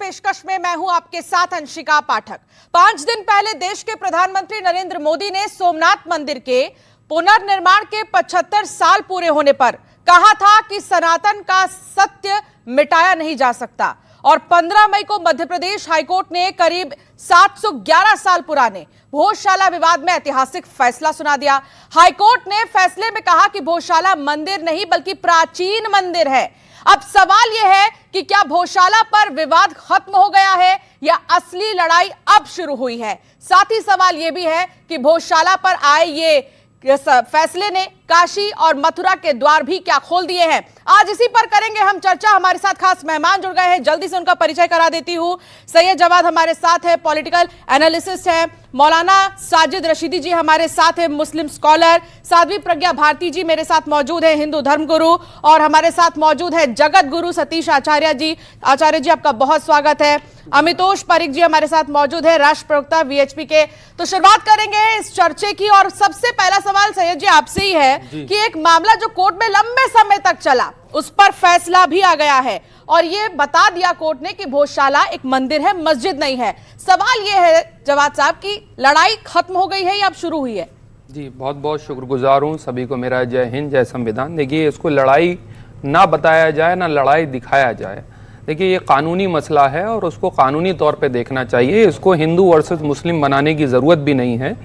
पेशकश में मैं हूं आपके साथ अंशिका पाठक। 5 दिन पहले देश के प्रधानमंत्री नरेंद्र मोदी ने सोमनाथ मंदिर के पुनर्निर्माण के 75 साल पूरे होने पर कहा था कि सनातन का सत्य मिटाया नहीं जा सकता। और 15 मई को मध्य प्रदेश हाईकोर्ट ने करीब 711 साल पुराने भोजशाला विवाद में ऐतिहासिक फैसला सुना दिया। हाईकोर्ट ने फैसले में कहा कि भोजशाला मंदिर नहीं बल्कि प्राचीन मंदिर है। अब सवाल यह है कि क्या भोजशाला पर विवाद खत्म हो गया है या असली लड़ाई अब शुरू हुई है। साथ ही सवाल यह भी है कि भोजशाला पर आए ये फैसले ने काशी और मथुरा के द्वार भी क्या खोल दिए हैं। आज इसी पर करेंगे हम चर्चा। हमारे साथ खास मेहमान जुड़ गए हैं, जल्दी से उनका परिचय करा देती हूं। सैयद जवाद हमारे साथ है, पॉलिटिकल एनालिसिस्ट है। मौलाना साजिद रशीदी जी हमारे साथ है, मुस्लिम स्कॉलर। साध्वी प्रज्ञा भारती जी मेरे साथ मौजूद है, हिंदू धर्मगुरु। और हमारे साथ मौजूद है जगत गुरु सतीश आचार्य जी। आचार्य जी आपका बहुत स्वागत है। अमितोष पारिक जी हमारे साथ मौजूद है, राष्ट्र प्रवक्ता वीएचपी के। तो शुरुआत करेंगे इस चर्चे की और सबसे पहला सवाल सैयद जी आपसे ही है कि एक मामला जो कोर्ट में लंबे समय तक चला उस पर फैसला भी आ गया है और ये बता दिया कोर्ट ने कि भोजशाला एक मंदिर है, मस्जिद नहीं है। सवाल ये है जवाद साहब की लड़ाई खत्म हो गई है या अब शुरू हुई है? जी बहुत बहुत शुक्रगुजार हूँ सभी को मेरा जय हिंद जय संविधान। देखिए इसको लड़ाई ना बताया जाए ना लड़ाई दिखाया जाए। देखिए ये कानूनी मसला है और उसको कानूनी तौर पे देखना चाहिए। इसको हिंदू वर्सेस मुस्लिम बनाने की ज़रूरत भी नहीं है,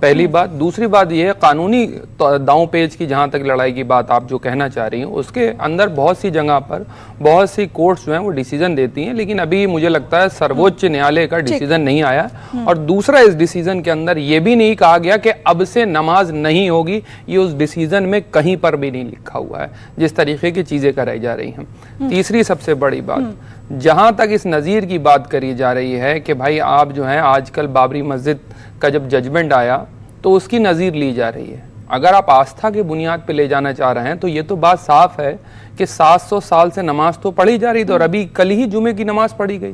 पहली बात। दूसरी बात यह है कानूनी दांव पेच की जहाँ तक लड़ाई की बात आप जो कहना चाह रही हैं उसके अंदर बहुत सी जगह पर बहुत सी कोर्ट्स जो हैं वो डिसीजन देती हैं, लेकिन अभी मुझे लगता है सर्वोच्च न्यायालय का डिसीजन नहीं आया। और दूसरा इस डिसीजन के अंदर ये भी नहीं कहा गया कि अब से नमाज नहीं होगी, ये उस डिसीजन में कहीं पर भी नहीं लिखा हुआ है जिस तरीके की चीज़ें कराई जा रही हैं। तीसरी सबसे बड़ी बात, जहाँ तक इस नज़ीर की बात करी जा रही है कि भाई आप जो है आजकल बाबरी मस्जिद का जब जजमेंट आया तो उसकी नज़ीर ली जा रही है। अगर आप आस्था के बुनियाद पे ले जाना चाह रहे हैं तो ये तो बात साफ है कि 700 साल से नमाज तो पढ़ी जा रही थी और अभी कल ही जुमे की नमाज पढ़ी गई।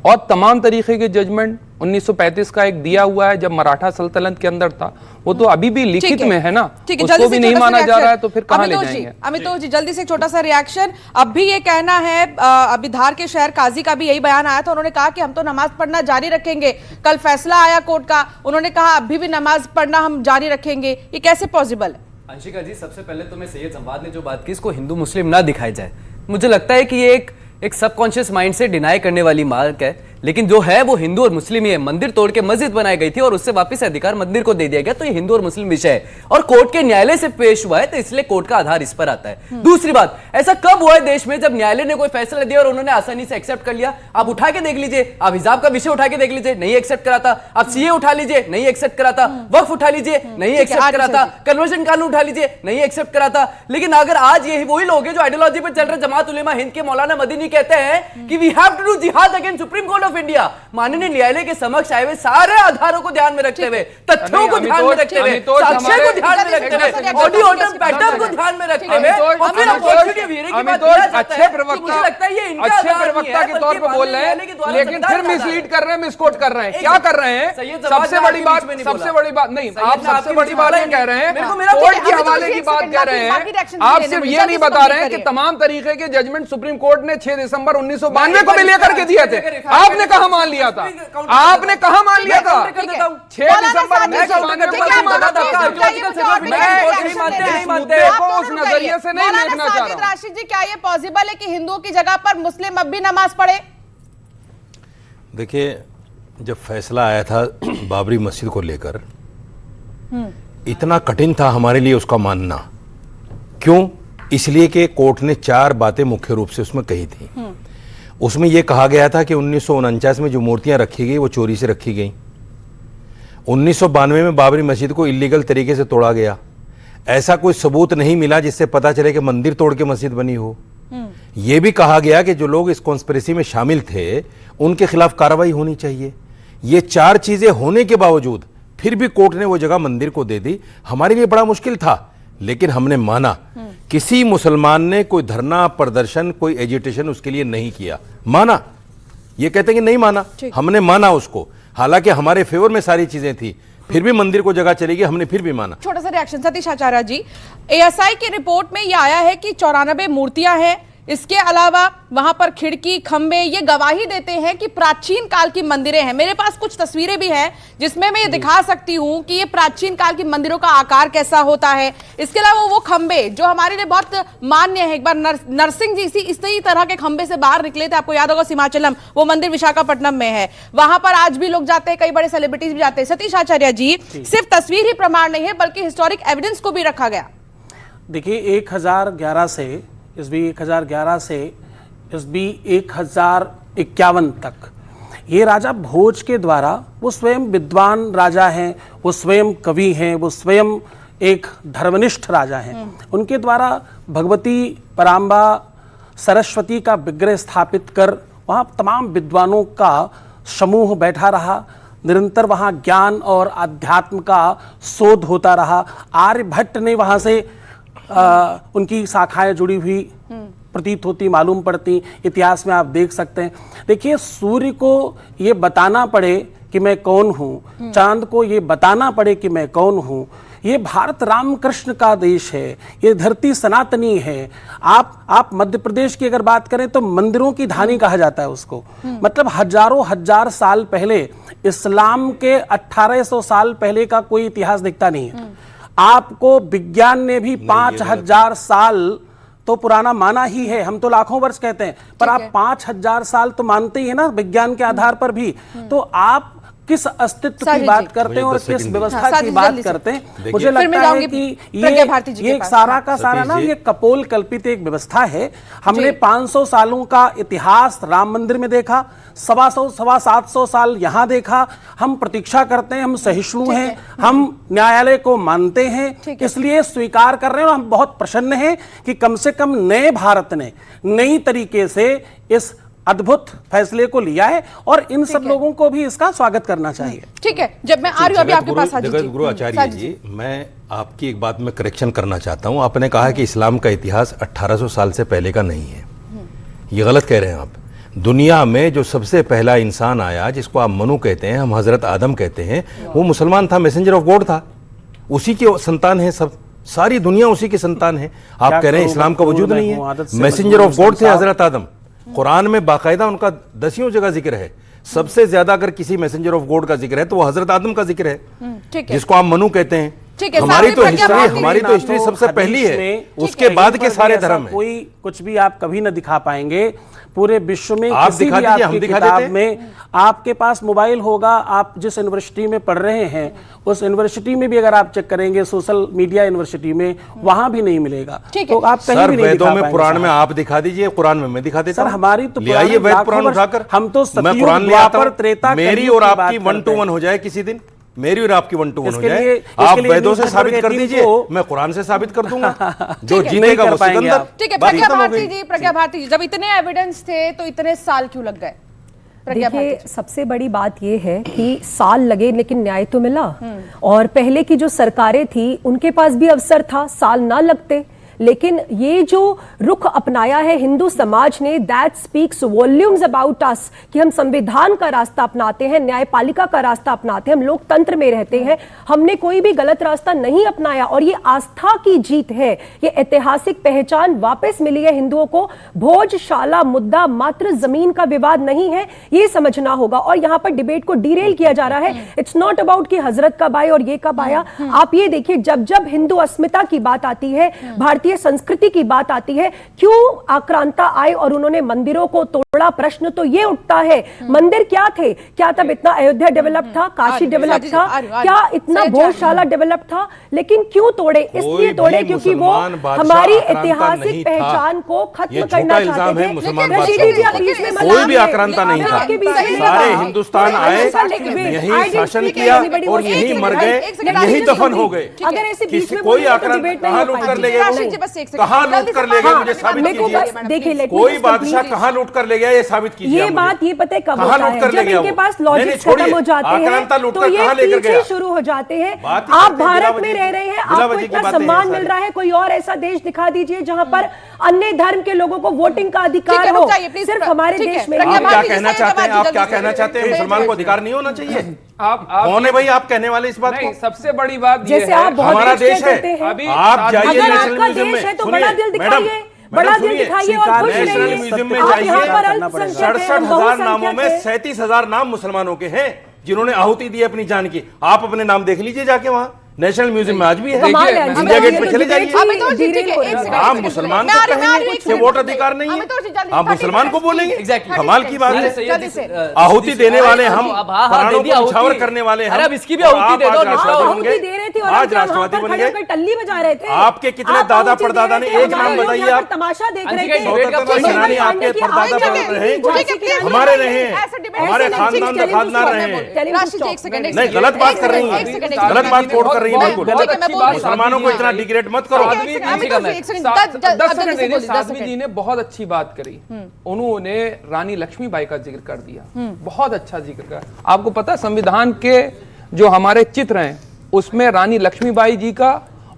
और तमाम तरीके के जजमेंट 1935 का एक दिया हुआ है जब मराठा सल्तनत के अंदर था, वो तो अभी भी लिखित में है ना, उसको भी नहीं माना जा रहा है तो फिर कहाँ ले जाएंगे? अमितोष जी जल्दी से एक छोटा सा रिएक्शन। अब भी ये कहना है, अभी धार के शहर काजी का भी यही बयान आया था, उन्होंने कहा कि हम तो नमाज पढ़ना जारी रखेंगे। कल फैसला आया कोर्ट का, उन्होंने कहा अभी भी नमाज पढ़ना हम जारी रखेंगे। ये कैसे पॉसिबल है? अंशिका जी सबसे पहले तो मैं सैयद जवाद ने जो बात की इसको हिंदू मुस्लिम ना दिखाया जाए, मुझे लगता है कि ये एक सबकॉन्शियस माइंड से डिनाई करने वाली मार्क है, लेकिन जो है वो हिंदू और मुस्लिम ही है। मंदिर तोड़ के मस्जिद बनाई गई थी और उससे वापस अधिकार मंदिर को दे दिया गया, तो ये हिंदू और मुस्लिम विषय है और कोर्ट के न्यायालय से पेश हुआ है, तो इसलिए कोर्ट का आधार इस पर आता है। दूसरी बात, ऐसा कब हुआ है देश में जब न्यायालय ने कोई फैसला दिया और उन्होंने आसानी से एक्सेप्ट कर लिया? आप उठा के देख लीजिए, आप हिजाब का विषय उठा के देख लीजिए, नहीं एक्सेप्ट करा था। आप सीए उठा लीजिए, नहीं एक्सेप्ट करा था। वक्फ उठा लीजिए, नहीं एक्सेप्ट करा था। कन्वर्जन कानून उठा लीजिए, नहीं एक्सेप्ट करा था। लेकिन अगर आज यही वही लोग हैं जो आइडियोलॉजी पर चल रहे, जमात उलेमा हिंद के मौलाना मदनी कहते हैं कि वी हैव टू डू जिहाद against supreme court of India, माननीय न्यायालय के समक्ष आए हुए सारे आधारों को ध्यान में रखते हुए, तथ्यों को ध्यान में रखते हुए, साक्ष्य को ध्यान में रखते हुए, ऑडियो ऑर्डर पैटर्न को ध्यान में रखते हुए और फिर अपॉर्चुनिटी वीरे की बात किया जाता है। मुझे लगता है ये इनका प्रवक्ता के तौर पर बोल रहे हैं, लेकिन फिर मिसलीड कर रहे हैं, मिसकोट कर रहे हैं। क्या कर रहे हैं? सबसे बड़ी बात नहीं, आप सबसे बड़ी बात ये कह रहे हैं, कोर्ट के हवाले की बात कह रहे हैं। आप सिर्फ ये नहीं बता रहे हैं कि तमाम तरीके के जजमेंट सुप्रीम कोर्ट ने 6 दिसंबर 1992 को भी लेकर के दिए थे। आपने कहा मान लिया था, आपने कहा मान लिया था 6 दिसंबर 1992 को उस नजरिए से नहीं देखना चाह रहा। राशिद जी क्या ये पॉसिबल है कि हिंदुओं की जगह पर मुस्लिम अब भी नमाज पढ़े? देखिए जब फैसला आया था बाबरी मस्जिद को लेकर, इतना कठिन था हमारे लिए उसका मानना। क्यों? इसलिए कि कोर्ट ने 4 बातें मुख्य रूप से उसमें कही थी। उसमें यह कहा गया था कि 1949 में जो मूर्तियां रखी गई वो चोरी से रखी गई। 1992 में बाबरी मस्जिद को इलीगल तरीके से तोड़ा गया। ऐसा कोई सबूत नहीं मिला जिससे पता चले कि मंदिर तोड़ के मस्जिद बनी हो। यह भी कहा गया कि जो लोग इस कॉन्स्पिरेसी में शामिल थे उनके खिलाफ कार्रवाई होनी चाहिए। ये 4 चीजें होने के बावजूद फिर भी कोर्ट ने वो जगह मंदिर को दे दी। हमारे लिए बड़ा मुश्किल था, लेकिन हमने माना। किसी मुसलमान ने कोई धरना प्रदर्शन कोई एजिटेशन उसके लिए नहीं किया, माना। ये कहते हैं कि नहीं माना, हमने माना उसको। हालांकि हमारे फेवर में सारी चीजें थी, फिर भी मंदिर को जगह चलेगी, हमने फिर भी माना। छोटा सा रिएक्शन सतीश आचार्य जी, एएसआई की रिपोर्ट में यह आया है कि 94 मूर्तियां हैं, इसके अलावा वहां पर खिड़की, खंबे ये गवाही देते हैं कि प्राचीन काल की मंदिरें हैं। मेरे पास कुछ तस्वीरें भी हैं जिसमें मैं ये दिखा सकती हूं कि ये प्राचीन काल की मंदिरों का आकार कैसा होता है। इसके अलावा वो खंबे जो हमारे लिए बहुत मान्य है, एक बार नरसिंह जी इसी तरह के खंबे से बाहर निकले थे, आपको याद होगा, सीमाचलम, वो मंदिर विशाखापट्टनम में है, वहां पर आज भी लोग जाते हैं, कई बड़े सेलिब्रिटीज भी जाते हैं। सतीश आचार्य जी, सिर्फ तस्वीर ही प्रमाण नहीं है बल्कि हिस्टोरिक एविडेंस को भी रखा गया। देखिए 1011 से ईस्वी 1011 से ईस्वी 1051 तक ये राजा भोज के द्वारा, वो स्वयं विद्वान राजा हैं, वो स्वयं कवि हैं, वो स्वयं एक धर्मनिष्ठ राजा हैं, उनके द्वारा भगवती पराम्बा सरस्वती का विग्रह स्थापित कर वहाँ तमाम विद्वानों का समूह बैठा रहा। निरंतर वहाँ ज्ञान और अध्यात्म का शोध होता रहा। आर्यभट्ट ने वहाँ से उनकी शाखाएं जुड़ी हुई प्रतीत होती, मालूम पड़ती, इतिहास में आप देख सकते हैं। देखिए, सूर्य को ये बताना पड़े कि मैं कौन हूँ, चांद को ये बताना पड़े कि मैं कौन हूँ, ये भारत रामकृष्ण का देश है, ये धरती सनातनी है। आप मध्य प्रदेश की अगर बात करें तो मंदिरों की धानी कहा जाता है उसको। मतलब हजारों हजार साल पहले, इस्लाम के 1800 साल पहले का कोई इतिहास दिखता नहीं है आपको। विज्ञान ने भी 5000 साल तो पुराना माना ही है, हम तो लाखों वर्ष कहते हैं, पर आप 5000 साल तो मानते ही है ना विज्ञान के आधार पर भी। तो आप किस अस्तित्व की बात करते हैं और किस व्यवस्था की बात करते हैं? मुझे लगता है कि ये सारा का सारा ना ये कपोल कल्पित एक व्यवस्था है। हमने 500 सालों का इतिहास राम मंदिर में देखा, 750 साल यहाँ देखा। हम प्रतीक्षा करते हैं, हम सहिष्णु हैं, हम न्यायालय को मानते हैं, इसलिए स्वीकार कर रहे हैं। और हम बहुत प्रसन्न हैं कि कम से कम नए भारत ने नई तरीके से इस अद्भुत फैसले को लिया है और इन सब लोगों को भी इसका स्वागत करना चाहिए। ठीक है, जब मैं आ रही हूं अभी आपके पास, जगत गुरु आचार्य जी, मैं आपकी एक बात में करेक्शन करना चाहता हूं। आपने कहा कि इस्लाम का इतिहास 1800 साल से पहले का नहीं है, ये गलत कह रहे हैं आप। दुनिया में जो सबसे पहला इंसान आया, जिसको आप मनु कहते हैं, हम हजरत आदम कहते हैं, वो मुसलमान था, मैसेंजर ऑफ गॉड था, उसी के संतान है सब, सारी दुनिया उसी की संतान है। आप कह रहे हैं इस्लाम का वजूद नहीं है? मैसेंजर ऑफ गॉड थे हजरत आदम। कुरान में बाकायदा उनका 10 जगह जिक्र है। सबसे ज्यादा अगर किसी मैसेंजर ऑफ गॉड का जिक्र है तो वो हजरत आदम का जिक्र है, जिसको आप मनु कहते हैं। हमारी तो हिस्ट्री सबसे पहली है, उसके बाद के सारे धर्म है। कोई कुछ भी आप कभी न दिखा पाएंगे पूरे विश्व में। आप किसी दिखा भी दीजिए, आपकी हम दिखा किताब देते में आपके पास मोबाइल होगा, आप जिस यूनिवर्सिटी में पढ़ रहे हैं उस यूनिवर्सिटी में भी अगर आप चेक करेंगे, सोशल मीडिया यूनिवर्सिटी में, वहां भी नहीं मिलेगा। तो आप कहीं भी नहीं वेदों में, पुराण में आप दिखा दीजिए, कुरान में मैं दिखा देता हूं। सर हमारी तो आइए वेद पुराण उठाकर, हम तो मैं कुरान ले आता हूं। मेरी और आपकी 1 to 1 हो जाए किसी दिन, मेरी और आपकी 1 to 1 हो जाए। आप वेदों से साबित कर दीजिए, मैं कुरान से साबित कर दूंगा। जो जीतेगा वो सिकंदर। ठीक है, प्रज्ञा भारती जी, जब इतने एविडेंस थे तो इतने साल क्यों लग गए? देखिए, सबसे बड़ी बात यह है कि साल लगे लेकिन न्याय तो मिला। और पहले की जो सरकारें थी उनके पास भी अवसर था, साल ना लगते, लेकिन ये जो रुख अपनाया है हिंदू समाज ने, that speaks volumes about us, कि हम संविधान का रास्ता अपनाते हैं, न्यायपालिका का रास्ता अपनाते हैं, हम लोकतंत्र में रहते हैं, हमने कोई भी गलत रास्ता नहीं अपनाया। और ये आस्था की जीत है, ये ऐतिहासिक पहचान वापस मिली है हिंदुओं को। भोजशाला मुद्दा मात्र जमीन का विवाद नहीं है, ये समझना होगा। और यहाँ पर डिबेट को डीरेल किया जा रहा है। इट्स नॉट अबाउट कि हजरत कब आए और ये कब आया। आप ये देखिए, जब जब हिंदू अस्मिता की बात आती है, भारतीय संस्कृति की बात आती है, क्यों आक्रांता आए और उन्होंने मंदिरों को तोड़ा, प्रश्न तो ये उठता है, मंदिर क्या थे? क्या तब इतना अयोध्या डेवलप था, काशी डेवलप था, क्या इतना भोजशाला डेवलप था? लेकिन क्यों तोड़े? इसलिए तोड़े क्योंकि वो हमारी ऐतिहासिक पहचान को खत्म करना चाहते थे। कोई भी आक्रांता नहीं था, सारे हिंदुस्तान आए, यही शासन किया और यही मर गए, यही दफन हो गए। अगर ऐसे बीच में कोई आक्रांता कहां लूट कर ले गया, कहां लूट कर ले गया, मुझे साबित कीजिए। देखिए, कोई बादशाह कहां लूट कर ले गया, ये साबित कीजिए। ये बात ये पता है कब होता है, जब इनके पास लॉजिक खत्म हो जाते हैं तो ये पीछे शुरू हो जाते हैं। आप भारत में रह रहे हैं, आपको इतना सम्मान मिल रहा है, कोई और ऐसा देश दिखा दीजिए जहां पर अन्य धर्म के लोगों को वोटिंग का अधिकार हो। सिर्फ हमारे देश में। आप क्या कहना चाहते हैं? आप क्या कहना चाहते हैं? मुसलमान को अधिकार नहीं होना चाहिए? आप कौन है भाई आप कहने वाले इस बात को? सबसे बड़ी बात जैसे आप हमारा देश है, अभी आप जाइए अगर आपका देश है तो बड़ा दिल दिखाइए। बड़ा दिल सुनिए, दिखाइए और खुश नेशनल रहिए। म्यूजियम में आप यहाँ पर जाइए, अल्पसंख्यक हैं, 67,000 नामों में बहुसंख्यक हैं। 37,000 नाम मुसलमानों के हैं जिन्होंने आहुति दी अपनी जान की। आप अपने नाम देख लीजिए जाके, वहां नेशनल म्यूजियम में आज भी है। कमाल है, इंडिया गेट पे चले जाइए। अमितोष जी, ठीक है, एक सेकंड, आप एक मुसलमान सेकंड। को मैं आ रही हूं, कहेंगे एक कि सेकंड। वोट अधिकार नहीं अमितोष जी, है, जल्दी, आप 30 मुसलमान को सेकंड। बोलेंगे? Exactly. कमाल की बात अरे है। सैयद, जल्दी से। आहुति देने वाले हम, अब हाँ, प्राणों दे दी को आहुति। न्यौछावर करने वाले हम। अरे अब इसकी भी और आहुति आप दे दो, आज निपटाओ। राष्ट्रपति बन आहुति गए। दे रहे थे और आज आप यहाँ राष्ट्रपति पर बन खड़े गए। होकर टल्ली बजा रहे थे। आपके कितने आप दादा आहुति दे परदादा रहे ने, थे, एक नाम हमारे लोग बताइए यहाँ आप। पर तमाशा देख रहे अंशिका, थे। डिबेट का स्वतंत्रता सेनानी आपके परदादा परदादा रहे, हमारे रहे हैं, हमारे खानदान में खानदान रहे हैं। राशि जी, एक सेकंड, एक नहीं, सेकंड। गलत बात एक कर रही सेकंड, हैं, एक सेकंड, एक गलत बात कोट कर रही हैं बहुत- बिल्कुल। बहुत ठीक है, मैं अच्छी बोल बात रही हूं। मुसलमानों को इतना डिग्रेड मत करो। एक सेकंड, अमितोष जी, एक सेकंड, 10 जल्दी सेकंड से देने, बोलिए, 10 साध्वी जी सेकंड। ने बहुत अच्छी बात करी। उन्होंने रानी लक्ष्मीबाई का जिक्र कर दिया, बहुत अच्छा जिक्र कर। आपको पता है संविधान के जो हमारे चित्र हैं उसमें रानी लक्ष्मीबाई जी का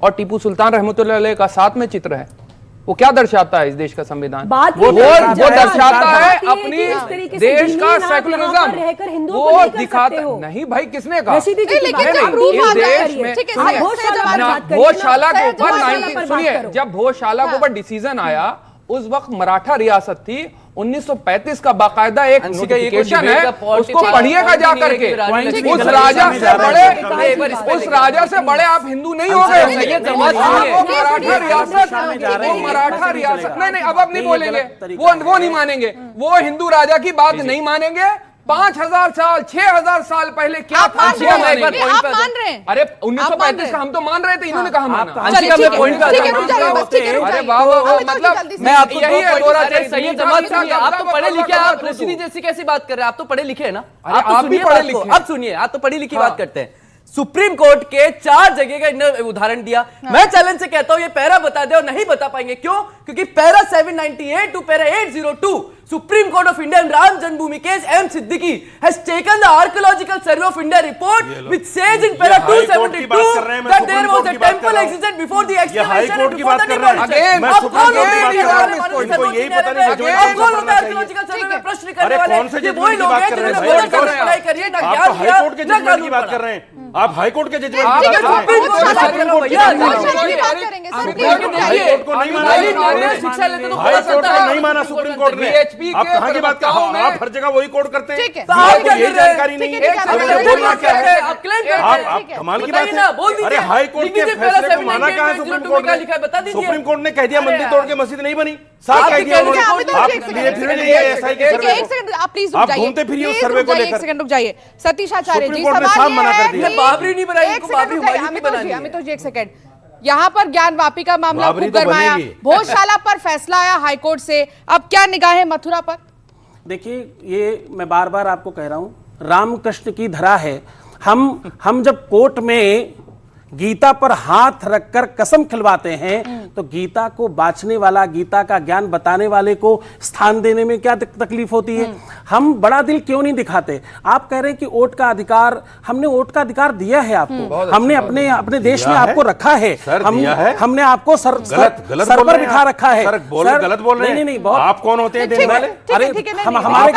और टीपू सुल्तान रहमतुल्लाह अलैह का साथ में चित्र है। वो क्या दर्शाता है इस देश का संविधान? बात वो ये है, दर्शाता है बात ये है कि अपनी इस तरीके से देश दिल्ली का में आप यहाँ पर रहकर सेकुलरिज्म, हिंदुओं को वो नहीं कर दिखाता सकते हो। नहीं भाई, किसने कहा? रशीदी जी की लेकिन बात जब करिए, रूल इस बात देश करिए, में ठीक है, आप सुनिए, गौशाला पर ना, बात करिए, गौशाला के ऊपर गौशाला पर बात 19 सुनिए, करो। जब गौशाला के ऊपर डिसीजन आया उस वक्त मराठा रियासत थी। 1935 का बाकायदा एक अंशिका, ये कोई नोटिफिकेशन डिबेट है, का पॉइंट उसको नहीं है, पढ़िएगा पॉइंट जा नहीं है करके। कि रानी लक्ष्मीबाई उस जी राजा की से बात बड़े, एक बार इस पे उस लेके राजा से बड़े आप हिंदू नहीं हो गए। सैयद वो जमात सुनिए। मराठा रियासत, जा रहे वो हैं, मराठा नहीं रियासत, चलेगा। नहीं नहीं, अब आप नहीं नहीं, ये बोलेंगे, गलत तरीका वो नहीं मानेंगे, वो हिंदू राजा की बात नहीं मानेंगे। 5000 साल 6000 साल पहले क्या आप मान था, रहे वो हैं, मानेंगे। आप मान रहे हैं। अरे आप मान 1935 रहे का हम तो मान रहे थे, इन्होंने कहा माना। अंशिका, चलिए, मैं ठीक है, पॉइंट पे ठीक आता है, हूं। रुक जाइए, बस, ठीक है, रुक अरे जाइए। वाह वाह वाह, अमितोष जी, मतलब जल्दी से। मैं आपको यही है, दो दोहरा पॉइंट- अरे चरित्र। सैयद मीठा जमात मीठा सुनिए, आप तो गलता पढ़े बकवास लिखे हैं, आप बकवास रशीदी जैसी कैसी बात कर रहे हैं? आप तो पढ़े लिखे हैं ना? अरे आप तो आप भी सुनिए पढ़े बात को। लिखे हैं। अब सुनिए, आप तो पढ़ी लिखी बात करते हैं। सुप्रीम कोर्ट के 4 जगह का इन्होंने उदाहरण दिया। मैं चैलेंज से कहता हूं ये पैरा बता दे, और नहीं बता पाएंगे। क्यों? क्योंकि para 798 to para 802 Supreme Court of India in Ram Janmabhoomi case M. Siddiqui has taken the Archaeological Survey of India report which says in para ये हाई कोर्ट की बात कर रहे 272 हैं, मैं that supreme there court was a की बात कर temple रहा हूं। existed before the ये हाई excavation कोर्ट and की before बात the कर रहे हैं। demolition। मैं अब सुप्रीम कौन कोर्ट की होते बात हैं कर रहा हूं। हमारे इनको यही पता नहीं जजमेंट जजमेंट अब कैसे कौन बनना होता है चाहिए। आर्कियोलॉजिकल सर्वे ठीक में है। प्रश्न अरे करने वाले? कौन से ये जजमेंट वही की लोग बात हैं कर रहे हैं? जिन्होंने भाई, बदल कर रहे हैं पढ़ाई करी है, ना आप ज्ञान तो हाई दिया, कोर्ट के ना जजमेंट की कानून बात पढ़ा। कर रहे हैं। आप हाई कोर्ट के जजमेंट आप की बात कर रहे सुप्रीम हैं। कोर्ट की बात कर रहे हो भैया। गौशाला की बात करेंगे, आप सुप्रीम कोर्ट कोर्ट के जाइए। हाई कोर्ट को नहीं माना नारी सुप्रीम कोर्ट नारी ने। शिक्षा लेते तो हाई पता कोर्ट चलता को है। नहीं माना सुप्रीम कोर्ट ने। VHP आप के कहां की बात कर प्रवक्ताओं ने- आप हर जगह वही कोर्ट करते हैं। ठीक है। तो आप आपको क्या यही कर रहे हैं? जानकारी नहीं ठीक है। है, ठीक है, अब ठीक मुझे है, बोलना ठीक क्या है, है? आप क्लेम कर आप रहे हैं। कमाल की बताइए बात ना, बोल है। दीजिए। अरे हाई कोर्ट लिख के दीजिए, फैसले पहला को माना कहां है 798 सुप्रीम में कोर्ट क्या लिखा है, बता ने? दीजिए। सुप्रीम कोर्ट ने कह दिया अरे मंदिर यार। तोड़ के मस्जिद नहीं बनी, साफ आप कह भी दिया कह रहे हैं, उन्होंने। अमितोष जी, आप एक सेकंड, लिए एक फिर सेकंड, रही है SI के एक सर्वे को। सेकंड, आप प्लीज रुक आप जाइए। घूमते फिरिए उस प्लीज सर्वे रुक को जाइए, लेकर। एक सेकंड रुक जाइए। सतीश आचार्य सुप्रीम जी, कोर्ट ने सवाल साफ ये मना है कर दिया। कि- बाबरी नहीं बनाई, एक इनको सेकंड बाबरी रुक जाइए, हुमायूं की अमितोष जी, बनानी है। अमितोष जी, एक सेकंड। यहाँ पर ज्ञान वापी का मामला बाबरी खूब तो गरमाया, बनेगी। भोजशाला पर फैसला आया हाईकोर्ट से, अब क्या निगाहें मथुरा पर? देखिए, ये मैं बार बार आपको कह रहा हूं, रामकृष्ण की धरा है। हम जब कोर्ट में गीता पर हाथ रखकर कसम खिलवाते हैं तो गीता को बांचने वाला, गीता का ज्ञान बताने वाले को स्थान देने में क्या तकलीफ होती है? हम बड़ा दिल क्यों नहीं दिखाते? आप कह रहे हैं कि वोट का अधिकार, हमने वोट का अधिकार दिया है आपको, हमने अपने देश में आपको रखा है, हमने आपको सर पर बिठा रखा है। गलत बोल रहे हैं। नहीं, बहुत आप कौन होते हैं देने वाले? अरे हम हमारे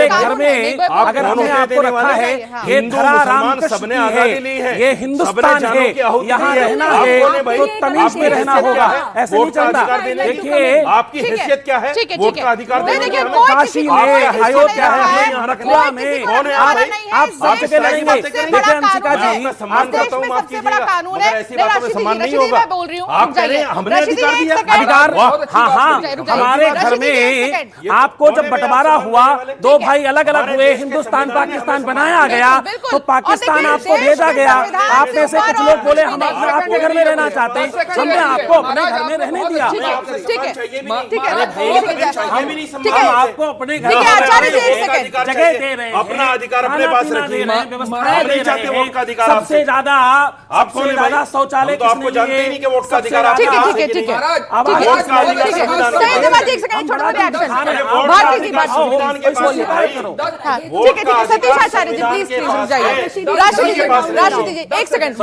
घर में अगर हमने आपको रखा है, ये धरा रामकृष्ण सबने की आजादी ली है, है, ये हिंदुस्तान है, यहाँ रहना है तो तमीज में रहना होगा, ऐसे नहीं चलता। देखिए, आपकी हैसियत क्या है? वोट का अधिकार देने की हमें? काशी में, अयोध्या में, मथुरा में आप सब जगह लड़ेंगे। देखिए अंशिका जी, सम्मान करता हूं, माफ कीजिएगा, मगर ऐसी बातों में सम्मान नहीं होगा। आप कह रहे हैं हमने अधिकार दिया। अधिकार, हाँ, हमारे घर में आपको जब बंटवारा हुआ, 2 भाई अलग अलग हुए, हिंदुस्तान पाकिस्तान बनाया गया तो पाकिस्तान आपको भेजा गया। आप में से कुछ लोग बोले हम आपके घर में रहना चाहते हैं, हमने आपको अपने घर में रहने दिया। ठीक है, ठीक है, ठीक है, हम आपको अपने घर ठीक है, आचार्य जी, एक में सेकंड। जगह दे रहे हैं, अपना अधिकार अपने पास रखिए। व्यवस्थाएं हम दे नहीं चाहते रहे वोट का हैं। अधिकार सबसे आपसे। ज्यादा आप कौन है भाई? शौचालय हम तो आपको जानते ही नहीं कि वोट का अधिकार ठीक है, आपके ठीक है, पास ठीक है, नहीं अब ठीक है, वोट का अधिकार ठीक है। संविधान में सही है। बात, एक सेकंड, छोटा रिएक्शन। वोट का भारती जी, अधिकार संविधान के पास है भाई। हाँ, वोट ठीक है, का सतीश अधिकार आचार्य जी, संविधान प्लीज के प्लीज रुक पास जाइए। है। राशि जी, के पास है। राशि जी, एक सेकंड,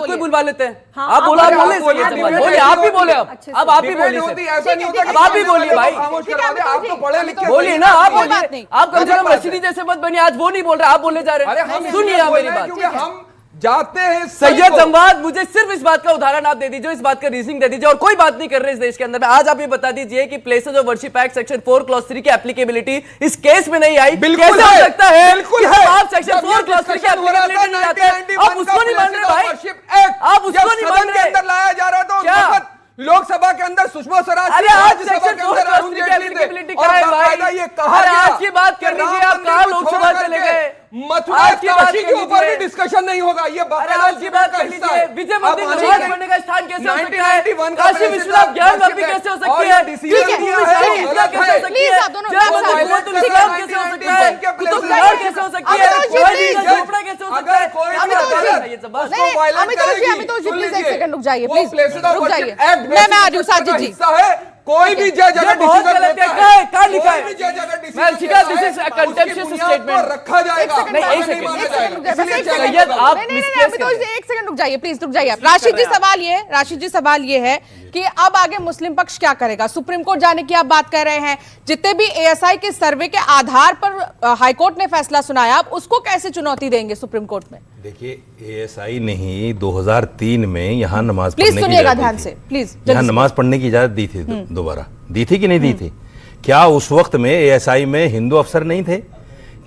साथ बोलिए। कोई बुलवा लेते हैं। हाँ, आप बोलो, आप बोले बोलिए, सैयद जमात, डिबेट बोलिए, आप भी बोले, अच्छे से। अब आप ही डिबेट बोलिए होती सर। ऐसा नहीं होता कि अब आप ही बोलिए भाई, खामोश ठीक है, करवा दे, आप तो पढ़े लिखे बोलिए ना, आप कोई बात बोलिए। नहीं। आप कम से गजब कम बात है। रशीदी जैसे मत बनिए, आज वो नहीं बोल रहे, आप बोले जा रहे अरे हैं। हम सुनिए आप बोल मेरी रहे हैं बात। क्योंकि हम जाते हैं सैयद जमवाद, मुझे सिर्फ इस बात का उदाहरण आप दे दीजिए, इस बात का रीजनिंग दे दीजिए, और कोई बात नहीं कर रहे इस देश के अंदर। आज आप ये बता दीजिए कि places of worship act section 4 clause 3 की एप्लीकेबिलिटी इस केस में नहीं आई। कैसे हो सकता है? बिल्कुल कि आप सेक्शन 4 क्लॉज 3 की एप्लीकेबिलिटी नहीं आते, आप उसको नहीं मान रहे भाई, आप उसको नहीं मान रहे। अंदर लाया जा रहा था क्या? उस वक्त लोकसभा के अंदर सुषमा स्वराज, अरे आज राज्यसभा सेक्शन के अंदर 4 अरुण जेटली थे, क्लॉज और 3 बाकायदा ये कहा अरे गया आज की बात कर कि लीजिए, राम आप कहां मंदिर को लोकसभा छोड़ चले करके गए? मथुरा आज की बात काशी के कर ऊपर भी लीजिए। डिस्कशन नहीं होगा। ये अरे आज की बात कर लीजिए, विजय मंदिर नमाज पढ़ने का स्थान कैसे हो सकता है? काशी विश्वनाथ ज्ञान वापी कैसे हो सकती है? डिसीजन किसी दिया भूमि है, शाही ईदगाह गलत कैसे हो है। सकती है? प्लीज आप दोनों जय लोग मंदिर साथ कुतुब मीनार कैसे हो सकता है? कुतुब मीनार कैसे हो सकती है? कोई भी झोपड़ा कैसे हो सकता है? अमितोष जी प्लीज एक सेकंड रुक जाइए, प्लीज रुक जाइए। मैं आ रही हूँ साजिद जी। कोई भी जज अगर बहुत डिसीजन गलत देता है, कहाँ लिखा कोई है? भी जज अगर डिसीजन मैं शिखा, देता this is a है, contemptuous उसकी बुनियाद पर statement। रखा जाएगा। नहीं, एक नहीं सेकंड, माना एक जाएगा। सेकंड, इसलिए सैयद, चलेगा। आप नहीं, misplace अमितोष जी कर एक सेकंड रुक जाइए, प्लीज रुक जाइए। राशिद जी सवाल ये, राशिद जी सवाल ये है कि अब आगे मुस्लिम पक्ष क्या करेगा? सुप्रीम कोर्ट जाने की आप बात कर रहे हैं, जितने भी एएसआई के सर्वे के आधार पर हाईकोर्ट ने फैसला सुनाया, आप उसको कैसे चुनौती देंगे सुप्रीम कोर्ट में? देखिए, एएसआई ने ही 2003 में यहाँ नमाज प्लीज पढ़ने की सुनिएगा इजाजत दी ध्यान थी। से, प्लीज यहाँ नमाज पढ़ने की इजाजत दी थी दोबारा, दी थी कि नहीं दी थी? क्या उस वक्त में एएसआई में हिंदू अफसर नहीं थे?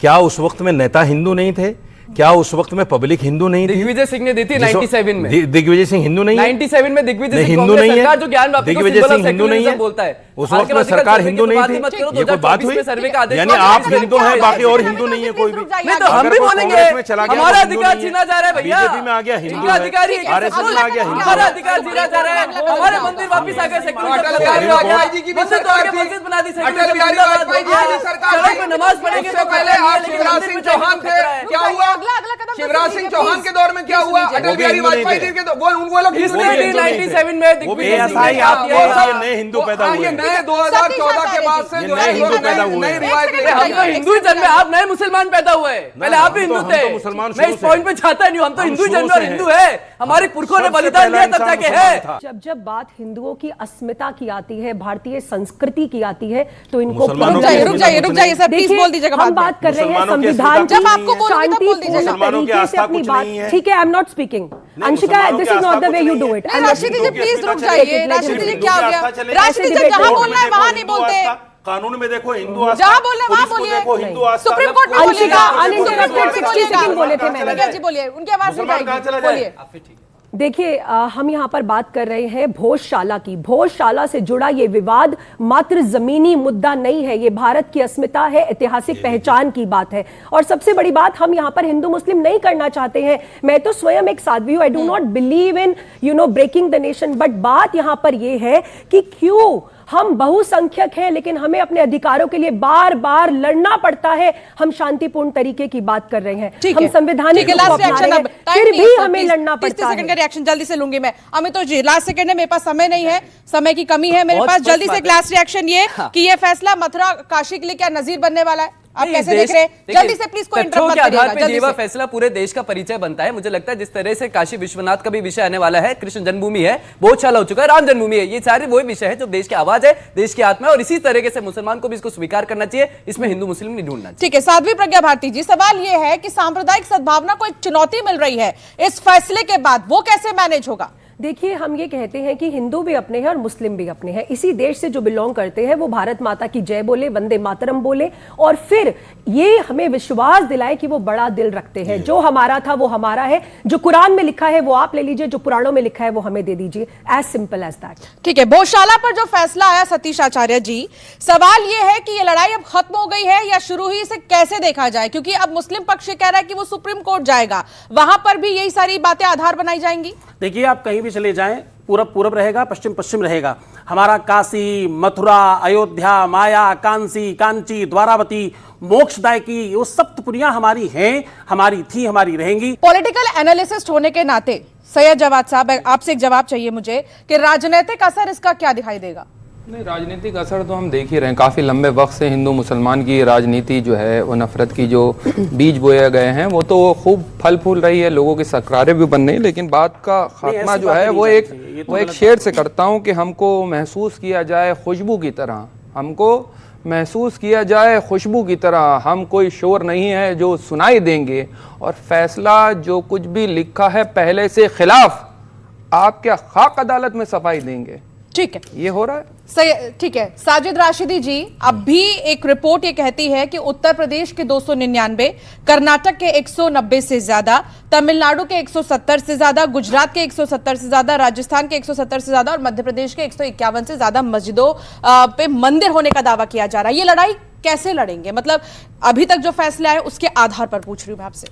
क्या उस वक्त में नेता हिंदू नहीं थे? क्या उस वक्त में पब्लिक हिंदू नहीं थी? दिग्विजय सिंह ने दी थी 97 में। दिग्विजय सिंह हिंदू नहीं है? 97 में दिग्विजय नहीं, सिंह हिंदू कांग्रेस नहीं है। सरकार जो ज्ञान वापी को दिग्विजय symbol of सिंह हिंदू नहीं है। secularism बोलता है। उस हाल वक्त के में बाद सरकार सर्वे हिंदू की नहीं बात ही थी। मत करो, ये कोई बात 2024 हुई? में सर्वे का आदेश यानी हुआ, आप सर्वे हिंदू का हैं, आदेश बाकी और हुआ। हिंदू नहीं है कोई भी। नहीं तो हम अगर भी कोई बोलेंगे, कांग्रेस में चला गया, हमारा हिंदू अधिकार नहीं है। छीना जा रहा है भैया। बीजेपी में आ गया, हिंदू इनका है। अधिकारी आरएसएस में आ गया, हिंदू हमारा है। अधिकार छीना जा रहा है, हमारे मंदिर वापिस आ गए, सेक्युलरिज्म अटल सरकार बिहारी में आ गया। वाजपेयी जी की भी मंदिर तोड़ सरकार के थी। मस्जिद बना दी, अटल सेक्युलरिज्म बिहारी जिंदाबाद वाजपेयी जी बोल की दिया। सरकार सड़क थी। पे नमाज पढ़ेंगे उससे तो पहले खतरा आप नहीं है, शिवराज लेकिन सिंह मंदिर में चौहान खतरा थे, है। क्या हुआ? अगला कदम तो शिवराज सुनिए, सिंह चौहान please। के दौर में क्या Please हुआ? सुनिए। अटल वो भी बिहारी हिंदू नहीं वाजपेयी थे। जी के वो लोग हिंदू इसने नहीं भी थे। 97 में वो भी दिग्विजय सिंह एएसआई ने आप किया। ये नए हिंदू पैदा हुए ये हैं। नए 2014 के बाद से ये जो नए है हिंदू पैदा हुए नई हैं। रिवायत एक ले सेकंड हम तो हिंदुइज्म में, आप नए मुसलमान पैदा हुए। पहले आप ही हम तो- हिंदू हम तो थे। मुसलमान मैं इस शुरू से पॉइंट पे हैं। चाहता नहीं हूं, हम तो हम हिंदुइज्म शुरू और से हिंदू हैं। है। हमारे पुरखों ने सबसे बलिदान पहला दिया तब इंसान जाके मुसलमान है। था। जब बात हिंदुओं की अस्मिता की आती है, भारतीय संस्कृति की आती है, तो इनको मुसलमानों रुक जाइए, रुक जाइए, रुक जाइए सर, प्लीज देखिए, बोल दीजिएगा हम बाद में। बात कर रहे हैं मुसलमानों की संविधान अस्मिता जब आपको बोलूंगी तब बोल दीजिए। मुसलमानों की तरीके से आस्था अपनी कुछ बात नहीं है। ठीक है, I am not speaking Anshika, मुसलमानों दिस की इज नॉट द आस्था वे कुछ यू नहीं डू है। इट। नहीं राशिद जी प्लीज रुक जाइए, राशिद जी क्या हो गया? राशिद जी जहां बोलना है वहां नहीं बोलते, कानून में देखो हिंदू आस्था, जहां बोलना है वहां पुलिस को बोलिए। देखो हिंदू आस्था। सुप्रीम कोर्ट में अंशिका, बोलिएगा। uninterrupted 60 सेकंड बोले थे मैंने। विजय जी बोलिए, उनकी आवाज नहीं मुसलमान कहाँ चला जाएगी, जाए? बोलिए। देखिए, हम यहाँ पर बात कर रहे हैं भोजशाला की। भोजशाला से जुड़ा ये विवाद मात्र जमीनी मुद्दा नहीं है, ये भारत की अस्मिता है, ऐतिहासिक पहचान की बात है। और सबसे बड़ी बात, हम यहाँ पर हिंदू मुस्लिम नहीं करना चाहते हैं। मैं तो स्वयं एक साध्वी हूँ, I do not believe in breaking the nation. But बात यहाँ पर ये है कि क्यों हम बहुसंख्यक हैं लेकिन हमें अपने अधिकारों के लिए बार बार लड़ना पड़ता है। हम शांतिपूर्ण तरीके की बात कर रहे हैं, हम संवैधानिक रूप को अपना रहे हैं, फिर भी हमें लड़ना पड़ता सेकंड का है। रिएक्शन जल्दी से लूंगी मैं। अमितोष जी लास्ट सेकंड है, मेरे पास समय नहीं है, समय की कमी है मेरे बहुत पास। स्पष्ट जल्दी से बात एक है। लास्ट रिएक्शन ये कि ये फैसला मथुरा काशी के लिए क्या नजीर बनने वाला है? आप नहीं, कैसे देश- देख रहे हैं? देखिए, जल्दी से प्लीज कोई तथ्यों इंटरप्ट के मत आधार करिएगा, पे जल्दी ये से। फैसला पूरे देश का परिचय बनता है। मुझे लगता है जिस तरह से काशी विश्वनाथ का भी विषय आने वाला है, कृष्ण जन्मभूमि है, बहुत साल हो चुका है, राम जन्मभूमि है, ये सारे वही विषय है जो देश की आवाज है, देश की आत्मा है। और इसी तरीके से मुसलमान को भी इसको स्वीकार करना चाहिए, इसमें हिंदू मुस्लिम नहीं ढूंढना चाहिए। ठीक है, साध्वी प्रज्ञा भारती जी, सवाल ये है कि सांप्रदायिक सद्भावना को एक चुनौती मिल रही है इस फैसले के बाद, वो कैसे मैनेज होगा? देखिए, हम ये कहते हैं कि हिंदू भी अपने हैं और मुस्लिम भी अपने हैं। इसी देश से जो बिलोंग करते हैं वो भारत माता की जय बोले, वंदे मातरम बोले, और फिर ये हमें विश्वास दिलाए कि वो बड़ा दिल रखते हैं। जो हमारा था वो हमारा है, जो कुरान में लिखा है वो आप ले लीजिए, जो पुराणों में लिखा है वो हमें दे दीजिए। As simple as that. ठीक है, भोजशाला पर जो फैसला आया सतीश आचार्य जी, सवाल यह है कि ये लड़ाई अब खत्म हो गई है या शुरू ही से कैसे देखा जाए? क्योंकि अब मुस्लिम पक्ष ये कह रहा है कि वो सुप्रीम कोर्ट जाएगा, वहां पर भी यही सारी बातें आधार बनाई जाएंगी। देखिए, आप कहीं भी चले जाएं, पूरब पूरब रहेगा, पश्चिम पश्चिम रहेगा। हमारा काशी, मथुरा, अयोध्या, माया, कांसी, कांची, द्वारावती, मोक्षदायकी, वो सप्तपुरियां हमारी हैं, हमारी थी, हमारी रहेंगी। पॉलिटिकल एनालिसिस्ट होने के नाते सैयद जवाद साहब, आपसे एक जवाब चाहिए मुझे कि राजनीतिक असर इसका क्या दिखाई देगा? नहीं, राजनीतिक असर तो हम देख ही रहे हैं। काफ़ी लंबे वक्त से हिंदू मुसलमान की राजनीति जो है वो नफरत की जो बीज बोए गए हैं वो तो खूब फल फूल रही है, लोगों की सकरारें भी बन रही हैं। लेकिन बात का खात्मा जो है वो एक शेर से करता हूं कि हमको महसूस किया जाए खुशबू की तरह, हमको महसूस किया जाए खुशबू की तरह। हम कोई शोर नहीं है जो सुनाई देंगे, और फैसला जो कुछ भी लिखा है पहले से खिलाफ आप क्या खाक अदालत में सफाई देंगे? ठीक है, ये हो रहा है। सही, ठीक है। साजिद राशिदी जी, अब भी एक रिपोर्ट ये कहती है कि उत्तर प्रदेश के 299, कर्नाटक के 190 से ज्यादा, तमिलनाडु के 170 से ज्यादा, गुजरात के 170 से ज्यादा, राजस्थान के 170 से ज्यादा और मध्य प्रदेश के 151 से ज्यादा मस्जिदों पे मंदिर होने का दावा किया जा रहा है। ये लड़ाई कैसे लड़ेंगे? मतलब अभी तक जो फैसला है उसके आधार पर पूछ रही हूं मैं आपसे।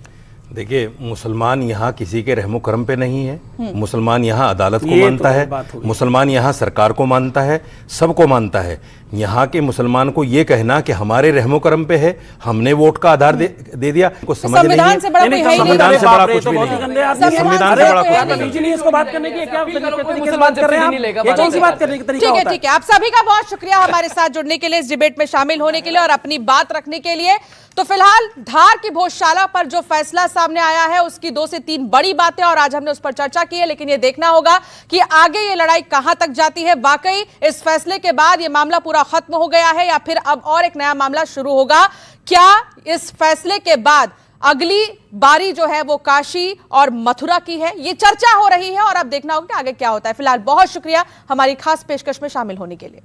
देखिए, मुसलमान यहाँ किसी के रहमो करम पे नहीं है। मुसलमान यहाँ अदालत को ये मानता तो है, बात होगी। मुसलमान यहाँ सरकार को मानता है, सबको मानता है। यहाँ के मुसलमान को ये कहना कि हमारे रहमो करम पे है, हमने वोट का आधार दे दिया, को समझ नहीं संविधान है। से बड़ा कोई है ही नहीं। संविधान से बड़ा बाप रे, कुछ तो भी बहुत ही नहीं गंदे है। आदमी हैं। संविधान से बड़ा कुछ है भी नहीं। नहीं है। इसको बात करने की क्या अपील करो, कोई तरीके से मुसलमान बात कर रहे हैं से आप? नहीं लेगा, ये कौन सी बात बात करने की तरीका ठीक है, होता है? ठीक है। आप सभी का बहुत शुक्रिया हमारे साथ जुड़ने के लिए, इस डिबेट में शामिल होने के लिए और अपनी बात रखने के लिए। तो फिलहाल धार की भोजशाला पर जो फैसला सामने आया है उसकी 2 से 3 बड़ी बातें और आज हमने उस पर चर्चा की है, लेकिन यह देखना होगा कि आगे ये लड़ाई कहां तक जाती है। वाकई इस फैसले के बाद यह मामला पूरा खत्म हो गया है या फिर अब और एक नया मामला शुरू होगा? क्या इस फैसले के बाद अगली बारी जो है वो काशी और मथुरा की है? ये चर्चा हो रही है और अब देखना होगा कि आगे क्या होता है। फिलहाल बहुत शुक्रिया हमारी खास पेशकश में शामिल होने के लिए।